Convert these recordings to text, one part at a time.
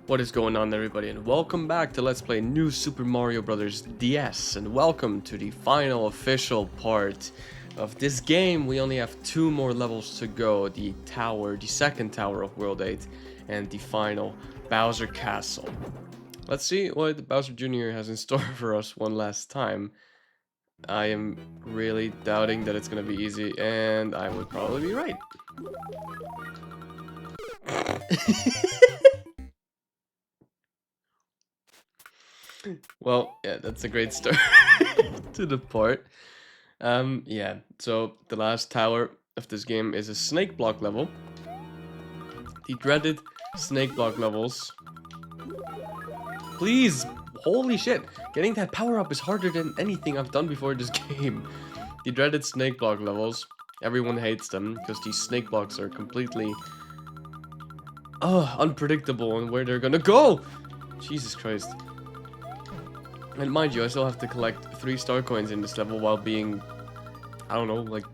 What is going on, everybody, and welcome back to Let's Play New Super Mario Bros. DS, and welcome to the final official part of this game. We only have 2 more levels to go, the second tower of World 8, and the final Bowser Castle. Let's see what Bowser Jr. has in store for us one last time. I am really doubting that it's gonna be easy, and I would probably be right. Well, yeah, that's a great start to the part. Yeah, so the last tower of this game is a snake block level. The dreaded snake block levels. Please, holy shit, getting that power up is harder than anything I've done before in this game. The dreaded snake block levels. Everyone hates them because these snake blocks are completely unpredictable on where they're gonna go. Jesus Christ. And mind you, I still have to collect 3 star coins in this level while being, I don't know, like,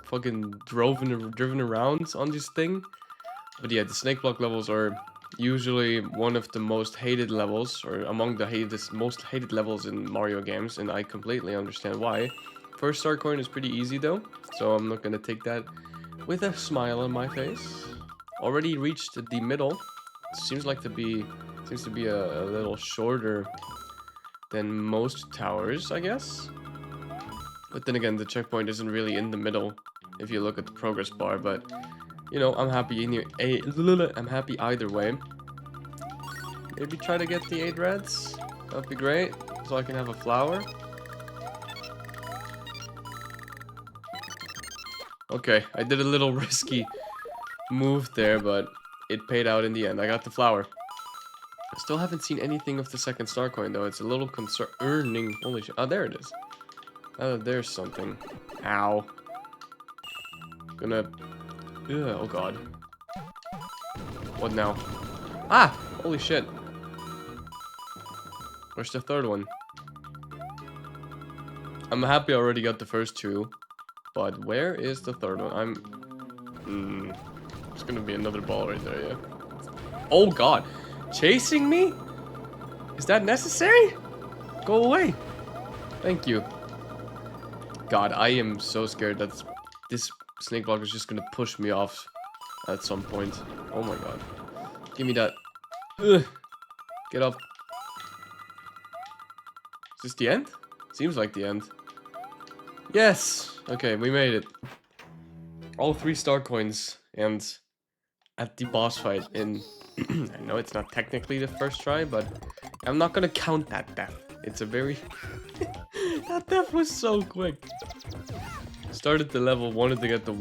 fucking driven around on this thing. But yeah, the snake block levels are usually one of the most hated levels, or among the most hated levels in Mario games, and I completely understand why. First star coin is pretty easy though, so I'm not gonna take that with a smile on my face. Already reached the middle. Seems to be a little shorter than most towers, I guess. But then again, the checkpoint isn't really in the middle if you look at the progress bar, but you know, I'm happy I'm happy either way. Maybe try to get the 8 reds. That'd be great, so I can have a flower. Okay, I did a little risky move there, but it paid out in the end. I got the flower. I still haven't seen anything of the second star coin though. It's a little concerning. Holy shit. Oh, there it is. There's something. Ow. Gonna... Ugh, oh god. What now? Ah! Holy shit. Where's the third one? I'm happy I already got the first 2. But where is the third one? It's gonna be another ball right there, yeah. Oh god. Chasing me? Is that necessary? Go away. Thank you. God, I am so scared that this snake block is just gonna push me off at some point. Oh my god. Give me that. Ugh. Get up. Is this the end? Seems like the end. Yes! Okay, we made it. All 3 star coins and at the boss fight in... I know it's not technically the first try, but I'm not gonna count that death. It's a very... That death was so quick. Started the level, wanted to get the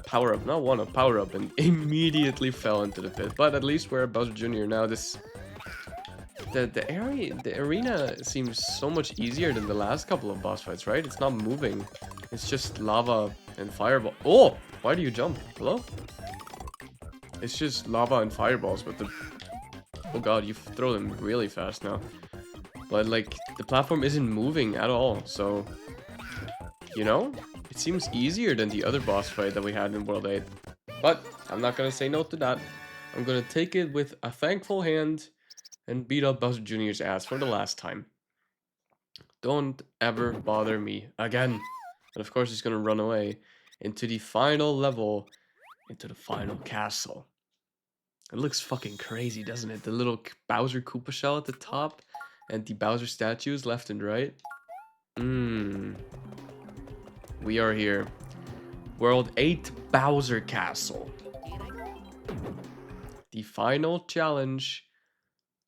power up, power up, and immediately fell into the pit. But at least we're at Bowser Jr. now. The arena seems so much easier than the last couple of boss fights, right? It's not moving. It's just lava and fireball. Oh, why do you jump? Hello? It's just lava and fireballs, but oh god, you throw them really fast now. But like, the platform isn't moving at all, so you know, it seems easier than the other boss fight that we had in World 8. But I'm not gonna say no to that. I'm gonna take it with a thankful hand and beat up Bowser Jr.'s ass for the last time. Don't ever bother me again. And of course he's gonna run away into the final level, into the final castle. It looks fucking crazy, doesn't it? The little Bowser Koopa shell at the top and the Bowser statues left and right. We are here. World 8 Bowser Castle. The final challenge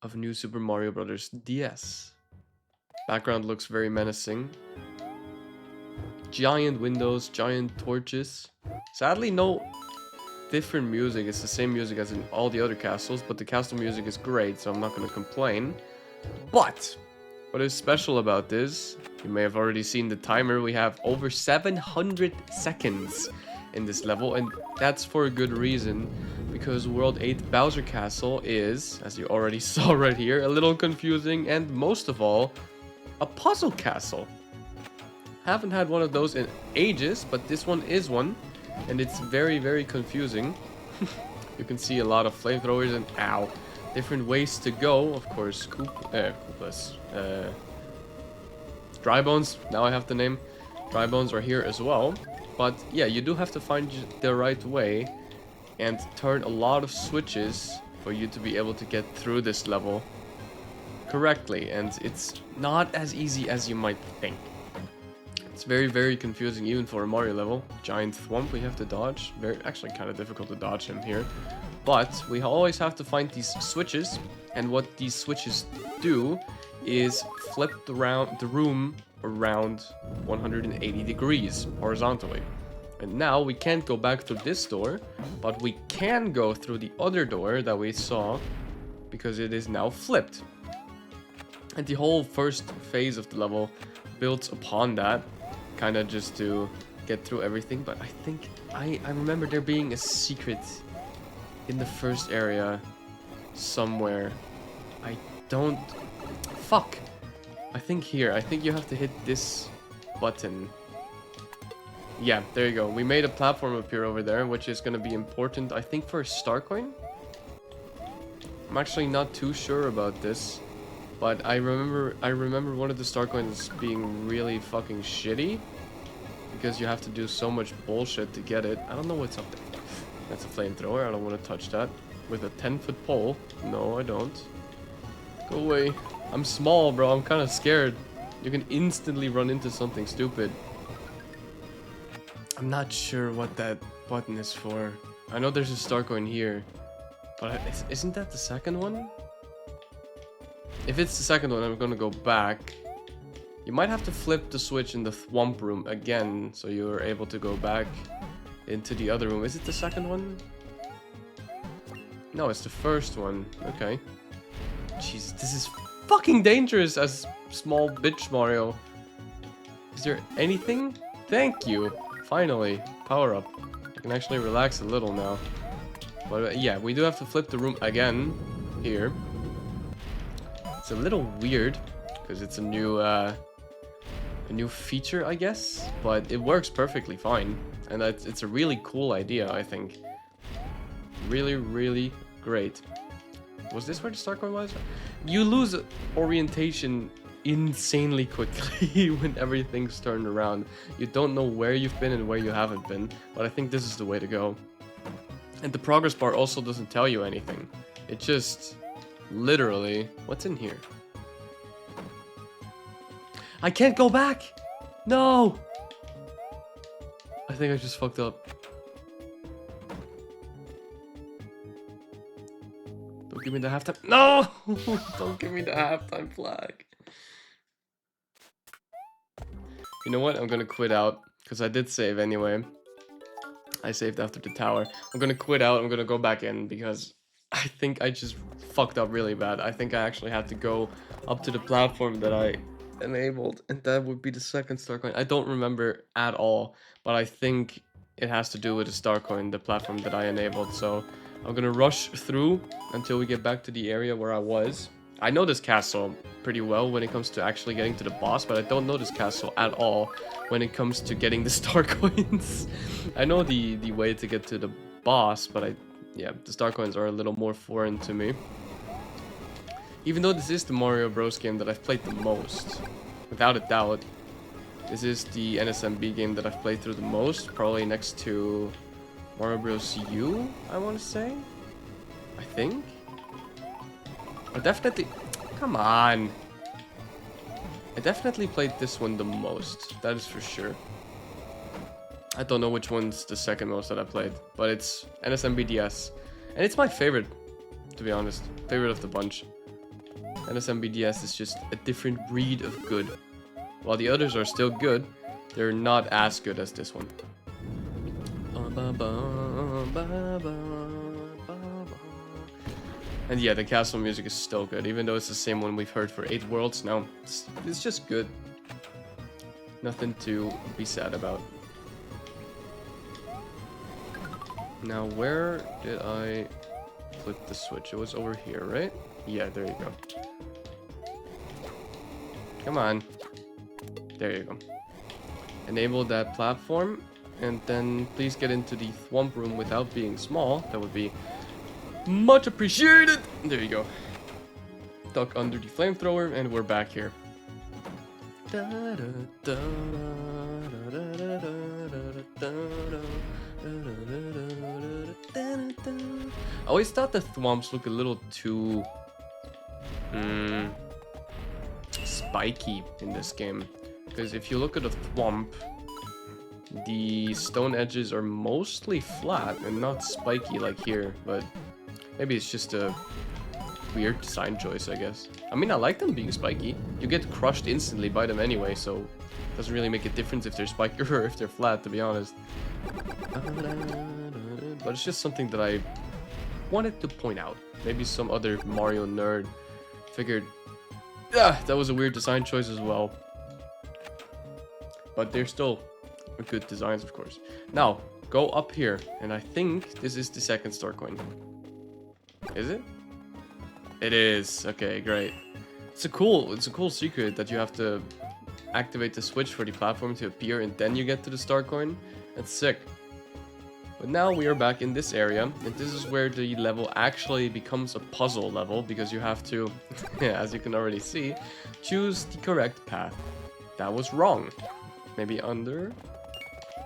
of New Super Mario Bros. DS. Background looks very menacing. Giant windows, giant torches. Sadly, no different music. It's the same music as in all the other castles, but the castle music is great, so I'm not going to complain. But what is special about this, you may have already seen the timer, we have over 700 seconds in this level, and that's for a good reason, because World 8 Bowser Castle is, as you already saw right here, a little confusing, and most of all, a puzzle castle. Haven't had one of those in ages, but this one is one. And it's very, very confusing. You can see a lot of flamethrowers and ow. different ways to go. Of course, Koopas. Dry Bones, now I have the name. Dry Bones are here as well. But yeah, you do have to find the right way and turn a lot of switches for you to be able to get through this level correctly. And it's not as easy as you might think. It's very, very confusing even for a Mario level. Giant Thwomp we have to dodge. Actually kind of difficult to dodge him here. But we always have to find these switches. And what these switches do is flip the room around 180 degrees horizontally. And now we can't go back through this door, but we can go through the other door that we saw because it is now flipped. And the whole first phase of the level builds upon that, kind of just to get through everything. But I think I remember there being a secret in the first area somewhere. I don't... Fuck! I think here. I think you have to hit this button. Yeah, there you go. We made a platform appear over there, which is going to be important, I think, for a star coin. I'm actually not too sure about this, but I remember one of the star coins being really fucking shitty because you have to do so much bullshit to get it. I don't know what's up there. That's a flamethrower. I don't want to touch that with a 10-foot pole. No, I don't. Go away. I'm small, bro. I'm kind of scared. You can instantly run into something stupid. I'm not sure what that button is for. I know there's a star coin here, but isn't that the second one? If it's the second one, I'm gonna go back. You might have to flip the switch in the Thwomp room again, so you're able to go back into the other room. Is it the second one? No, it's the first one. Okay. Jeez, this is fucking dangerous as small bitch Mario. Is there anything? Thank you. Finally, power up. I can actually relax a little now. But yeah, we do have to flip the room again here. It's a little weird because it's a new feature, I guess, but it works perfectly fine, and it's a really cool idea, I think. Really, really great. Was this where the star coin was? You lose orientation insanely quickly when everything's turned around. You don't know where you've been and where you haven't been, but I think this is the way to go. And the progress bar also doesn't tell you anything. It just literally... What's in here? I can't go back! No! I think I just fucked up. Don't give me the halftime. No! Don't give me the halftime flag. You know what? I'm gonna quit out because I did save anyway. I saved after the tower. I'm gonna quit out. I'm gonna go back in because I think I just fucked up really bad. I think I actually had to go up to the platform that I enabled, and that would be the second star coin. I don't remember at all, but I think it has to do with the star coin, the platform that I enabled. So I'm gonna rush through until we get back to the area where I was. I know this castle pretty well when it comes to actually getting to the boss, but I don't know this castle at all when it comes to getting the star coins. I know the way to get to the boss, but yeah, the star coins are a little more foreign to me. Even though this is the Mario Bros game that I've played the most, without a doubt, this is the NSMB game that I've played through the most, probably next to Mario Bros U, I want to say. I think. I definitely... Come on! I definitely played this one the most, that is for sure. I don't know which one's the second most that I played, but it's NSMBDS. And it's my favorite, to be honest. Favorite of the bunch. NSMBDS is just a different breed of good. While the others are still good, they're not as good as this one. And yeah, the castle music is still good, even though it's the same one we've heard for 8 worlds now. It's just good. Nothing to be sad about. Now, where did I flip the switch? It was over here, right? Yeah, there you go. Come on. There you go. Enable that platform, and then please get into the Thwomp room without being small. That would be Much appreciated. There you go. Duck under the flamethrower, and we're back here. I always thought the thwomps look a little too spiky in this game, because if you look at a thwomp, the stone edges are mostly flat and not spiky like here, but maybe it's just a weird design choice, I guess. I mean, I like them being spiky. You get crushed instantly by them anyway, so it doesn't really make a difference if they're spiky or if they're flat, to be honest. But it's just something that I wanted to point out. Maybe some other Mario nerd figured, yeah, that was a weird design choice as well. But they're still good designs, of course. Now, go up here, and I think this is the second star coin. Is it? It is. Okay, great. It's a cool secret that you have to activate the switch for the platform to appear, and then you get to the star coin. That's sick. But now we are back in this area, and this is where the level actually becomes a puzzle level, because you have to, as you can already see, choose the correct path. That was wrong. Maybe under?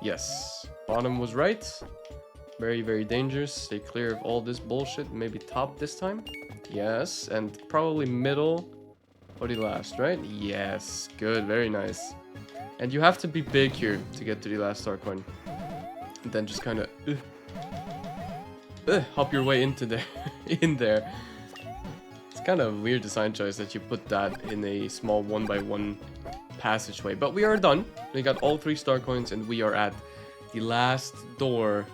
Yes. Bottom was right. Very, very dangerous. Stay clear of all this bullshit. Maybe top this time? Yes. And probably middle or the last, right? Yes. Good. Very nice. And you have to be big here to get to the last star coin. And then just kind of hop your way into there. in there. It's kind of a weird design choice that you put that in a small 1x1 passageway. But we are done. We got all 3 star coins, and we are at the last door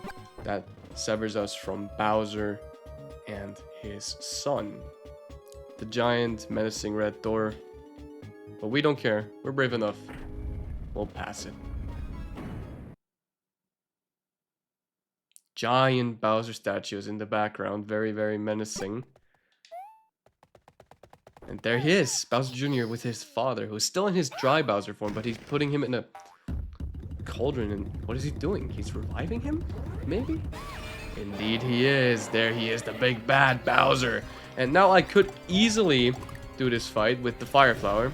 that severs us from Bowser and his son. The giant, menacing red door. But we don't care. We're brave enough. We'll pass it. Giant Bowser statues in the background. Very, very menacing. And there he is, Bowser Jr. with his father, who's still in his dry Bowser form, but he's putting him in a cauldron, and what is he doing? He's reviving him? Maybe? Indeed he is. There he is, the big bad Bowser. And now I could easily do this fight with the Fire Flower,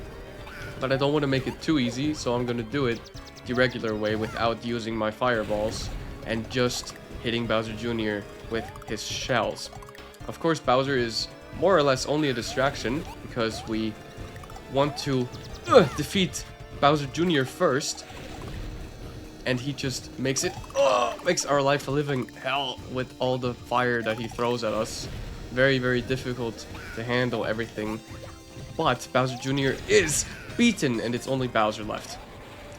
but I don't want to make it too easy, so I'm going to do it the regular way without using my fireballs and just hitting Bowser Jr. with his shells. Of course, Bowser is more or less only a distraction, because we want to defeat Bowser Jr. first, and he just makes our life a living hell with all the fire that he throws at us. Very, very difficult to handle everything. But Bowser Jr. is beaten, and it's only Bowser left.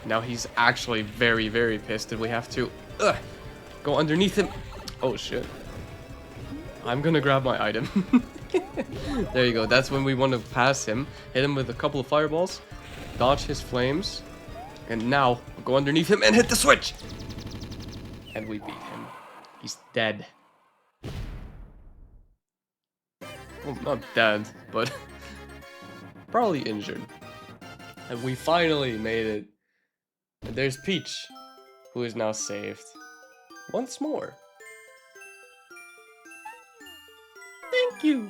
Now he's actually very, very pissed, and we have to go underneath him. Oh shit. I'm gonna grab my item. There you go. That's when we want to pass him. Hit him with a couple of fireballs. Dodge his flames. And now, we'll go underneath him and hit the switch! And we beat him. He's dead. Well, not dead, but probably injured. And we finally made it. And there's Peach, who is now saved. Once more. Thank you!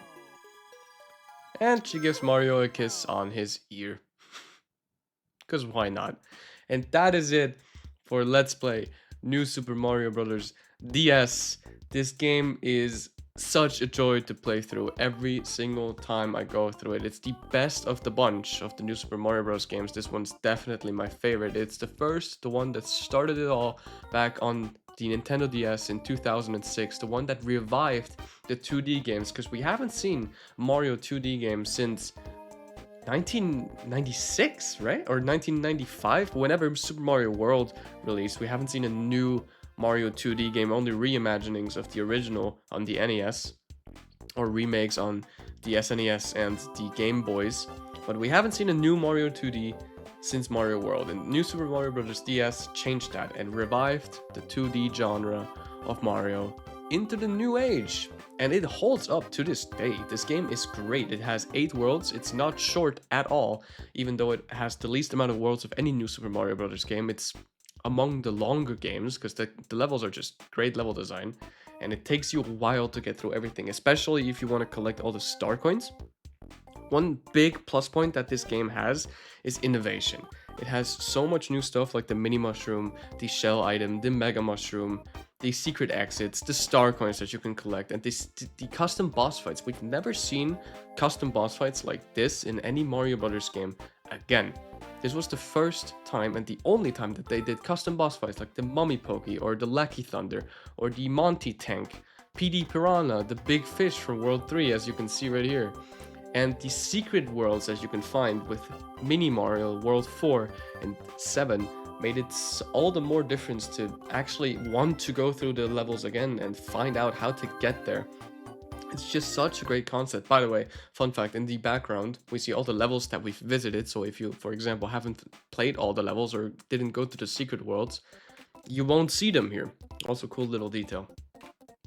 And she gives Mario a kiss on his ear. Because why not? And that is it for Let's Play New Super Mario Bros. DS. This game is such a joy to play through every single time I go through it. It's the best of the bunch of the New Super Mario Bros. Games. This one's definitely my favorite. It's the one that started it all back on the Nintendo DS in 2006, the one that revived the 2D games, because we haven't seen Mario 2D games since 1996, right? Or 1995, whenever Super Mario World released. We haven't seen a new Mario 2D game, only reimaginings of the original on the NES, or remakes on the SNES and the Game Boys, but we haven't seen a new Mario 2D since Mario World, and New Super Mario Bros. DS changed that and revived the 2D genre of Mario into the new age. And it holds up to this day. This game is great. It has 8 worlds. It's not short at all, even though it has the least amount of worlds of any New Super Mario Bros. Game. It's among the longer games, because the levels are just great level design. and it takes you a while to get through everything, especially if you want to collect all the star coins. One big plus point that this game has is innovation. It has so much new stuff like the mini mushroom, the shell item, the mega mushroom, the secret exits, the star coins that you can collect, and the custom boss fights. We've never seen custom boss fights like this in any Mario Brothers game again. This was the first time and the only time that they did custom boss fights like the Mummy Pokey or the Lucky Thunder or the Monty Tank, PD Piranha, the big fish from World 3 as you can see right here. And the secret worlds as you can find with Mini Mario World 4 and 7 made it all the more difference to actually want to go through the levels again and find out how to get there. It's just such a great concept. By the way, fun fact, in the background, we see all the levels that we've visited. So if you, for example, haven't played all the levels or didn't go to the secret worlds, you won't see them here. Also cool little detail.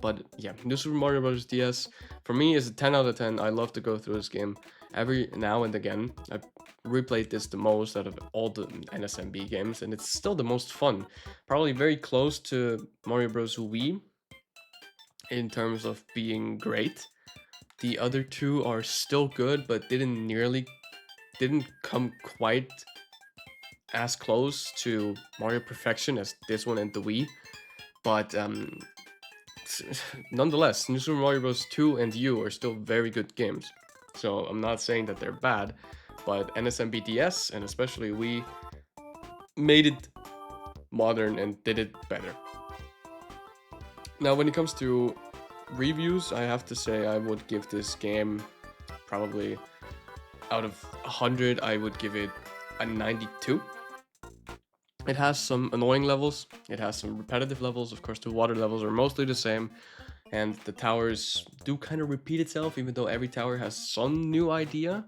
But yeah, New Super Mario Bros. DS for me is a 10 out of 10. I love to go through this game every now and again. I've replayed this the most out of all the NSMB games, and it's still the most fun. Probably very close to Mario Bros. Wii in terms of being great. The other two are still good, but didn't come quite as close to Mario Perfection as this one and the Wii. But nonetheless, New Super Mario Bros. 2 and U are still very good games. So I'm not saying that they're bad, but NSMB DS and especially Wii made it modern and did it better. Now, when it comes to reviews, I have to say I would give this game probably out of 100, I would give it a 92. It has some annoying levels, it has some repetitive levels. Of course, the water levels are mostly the same, and the towers do kind of repeat itself, even though every tower has some new idea.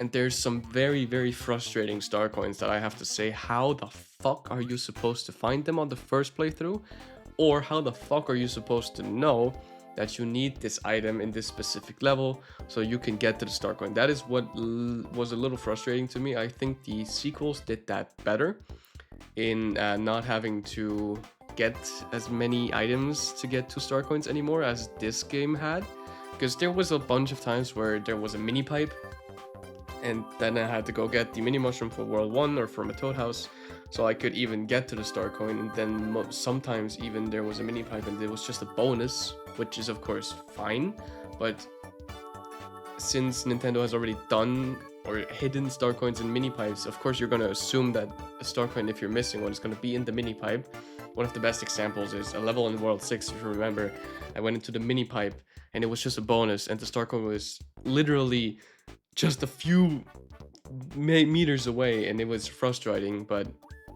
And there's some very, very frustrating star coins that I have to say, how the fuck are you supposed to find them on the first playthrough? Or how the fuck are you supposed to know that you need this item in this specific level so you can get to the star coin? That is what was a little frustrating to me. I think the sequels did that better in not having to get as many items to get 2 star coins anymore as this game had, because there was a bunch of times where there was a mini pipe and then I had to go get the mini mushroom for World 1 or from a Toad House so I could even get to the star coin, and then sometimes even there was a mini pipe and it was just a bonus, which is of course fine, but since Nintendo has already done or hidden star coins in mini pipes, of course you're going to assume that a star coin, if you're missing one, is going to be in the mini pipe. One of the best examples is a level in World 6, if you remember. I went into the mini pipe and it was just a bonus, and the star coin was literally just a few meters away, and it was frustrating. But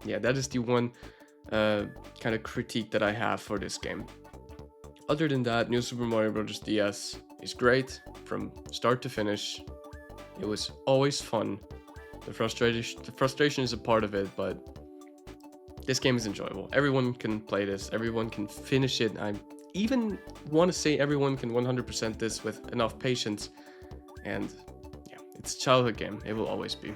yeah, that is the one kind of critique that I have for this game. Other than that, New Super Mario Bros. DS is great from start to finish. It was always fun. The frustration is a part of it, but this game is enjoyable. Everyone can play this. Everyone can finish it. I even want to say everyone can 100% this with enough patience. And yeah, it's a childhood game. It will always be.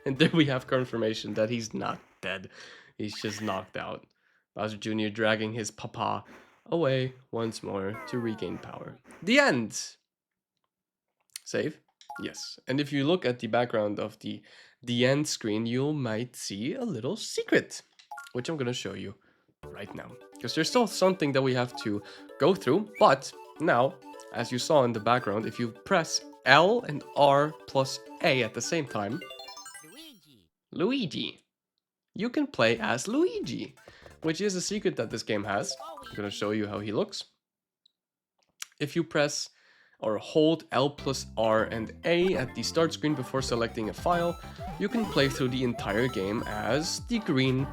And then we have confirmation that he's not dead. He's just knocked out. Bowser Jr. dragging his papa away once more to regain power. The end! Save? Yes. And if you look at the background of the end screen, you might see a little secret, which I'm going to show you right now. Because there's still something that we have to go through, but now, as you saw in the background, if you press L and R plus A at the same time, Luigi, you can play as Luigi, which is a secret that this game has. I'm going to show you how he looks. If you press or hold L plus R and A at the start screen before selecting a file, you can play through the entire game as the Green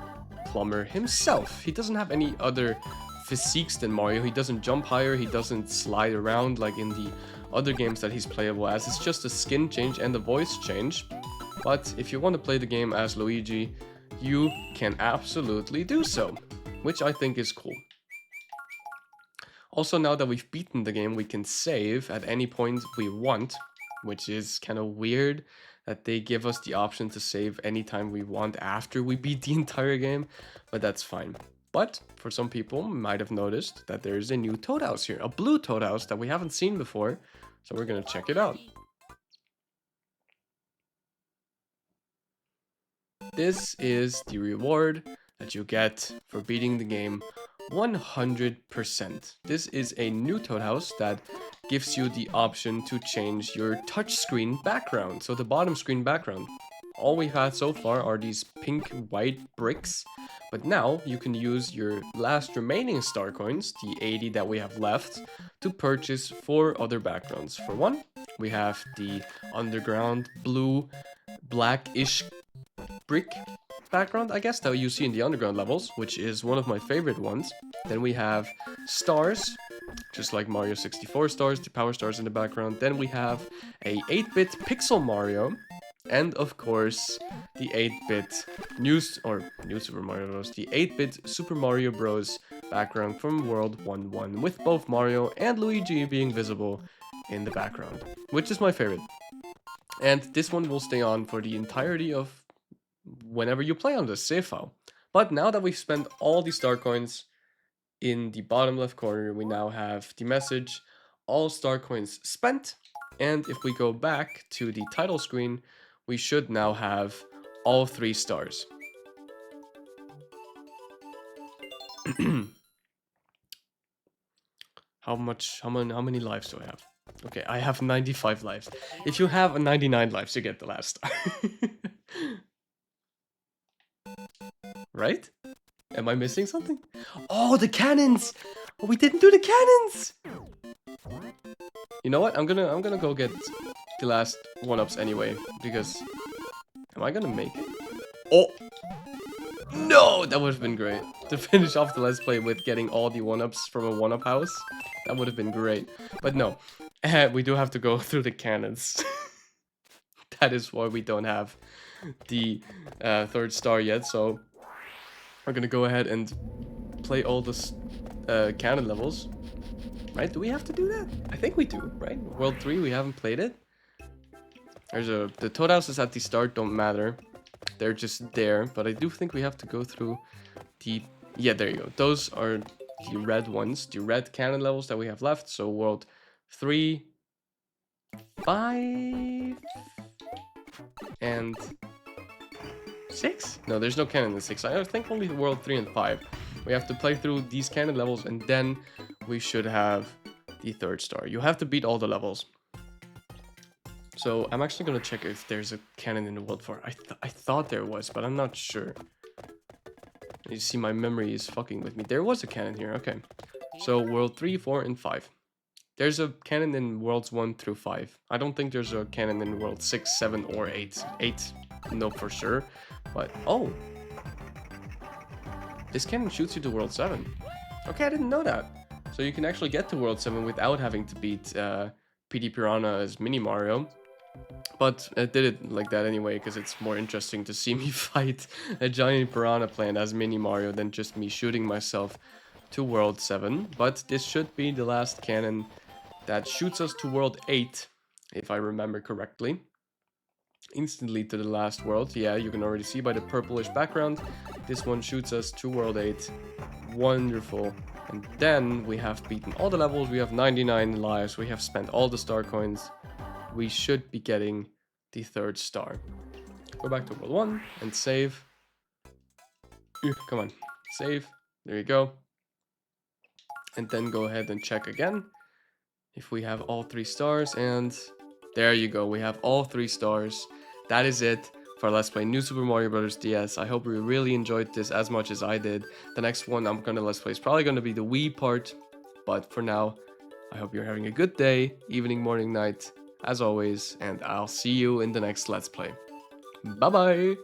Plumber himself. He doesn't have any other physiques than Mario. He doesn't jump higher, he doesn't slide around like in the other games that he's playable as. It's just a skin change and a voice change. But if you want to play the game as Luigi, you can absolutely do so, which I think is cool. Also, now that we've beaten the game, we can save at any point we want, which is kind of weird that they give us the option to save anytime we want after we beat the entire game, but that's fine. But for some people, might have noticed that there's a new Toad House here, a blue Toad House that we haven't seen before. So we're gonna check it out. This is the reward that you get for beating the game 100%. This is a new Toad House that gives you the option to change your touchscreen background. So the bottom screen background. All we've had so far are these pink white bricks, but now you can use your last remaining star coins, the 80 that we have left, to purchase 4 other backgrounds. For one, we have the underground blue blackish brick background, I guess, that you see in the underground levels, which is one of my favorite ones. Then we have stars, just like Mario 64 stars, the power stars in the background. Then we have a 8-bit pixel Mario, and of course the 8-bit new Super Mario Bros. The 8-bit Super Mario Bros. Background from World 1-1, with both Mario and Luigi being visible in the background, which is my favorite. And this one will stay on for the entirety of whenever you play on the save file. But now that we've spent all the star coins, in the bottom left corner we now have the message, all star coins spent. And if we go back to the title screen, we should now have all 3 stars. How many lives do I have? Okay, I have 95 lives. If you have 99 lives, you get the last star. Right? Am I missing something? Oh, the cannons! Oh, we didn't do the cannons! You know what? I'm gonna go get the last 1-ups anyway, because am I gonna make it? Oh! No! That would have been great. To finish off the Let's Play with getting all the 1-ups from a 1-up house. That would have been great. But no. We do have to go through the cannons. That is why we don't have the 3rd star yet, so we're gonna go ahead and play all the cannon levels. Right? Do we have to do that? I think we do, right? World 3, we haven't played it. The Toad Houses at the start don't matter. They're just there, but I do think we have to go through the... Yeah, there you go. Those are the red ones, the red cannon levels that we have left. So World 3, 5, and 6? No, there's no cannon in 6. I think only World 3 and 5. We have to play through these cannon levels, and then we should have the 3rd star. You have to beat all the levels. So I'm actually gonna check if there's a cannon in the World 4. I thought there was, but I'm not sure. You see, my memory is fucking with me. There was a cannon here, okay. So World 3, 4, and 5. There's a cannon in Worlds 1 through 5. I don't think there's a cannon in World 6, 7, or 8. 8, no for sure. But, oh! This cannon shoots you to World 7. Okay, I didn't know that. So you can actually get to World 7 without having to beat P.D. Piranha as Mini Mario. But I did it like that anyway, because it's more interesting to see me fight a giant piranha plant as Mini Mario than just me shooting myself to World 7. But this should be the last cannon that shoots us to World 8, if I remember correctly. Instantly to the last world. Yeah, you can already see by the purplish background. This one shoots us to World 8. Wonderful. And then we have beaten all the levels. We have 99 lives. We have spent all the star coins. We should be getting the 3rd star. Go back to World 1 and save. Come on. Save. There you go. And then go ahead and check again if we have all 3 stars. And there you go. We have all 3 stars. That is it for Let's Play New Super Mario Bros. DS. I hope you really enjoyed this as much as I did. The next one I'm gonna Let's Play is probably gonna be the Wii part. But for now, I hope you're having a good day, evening, morning, night, as always. And I'll see you in the next Let's Play. Bye-bye!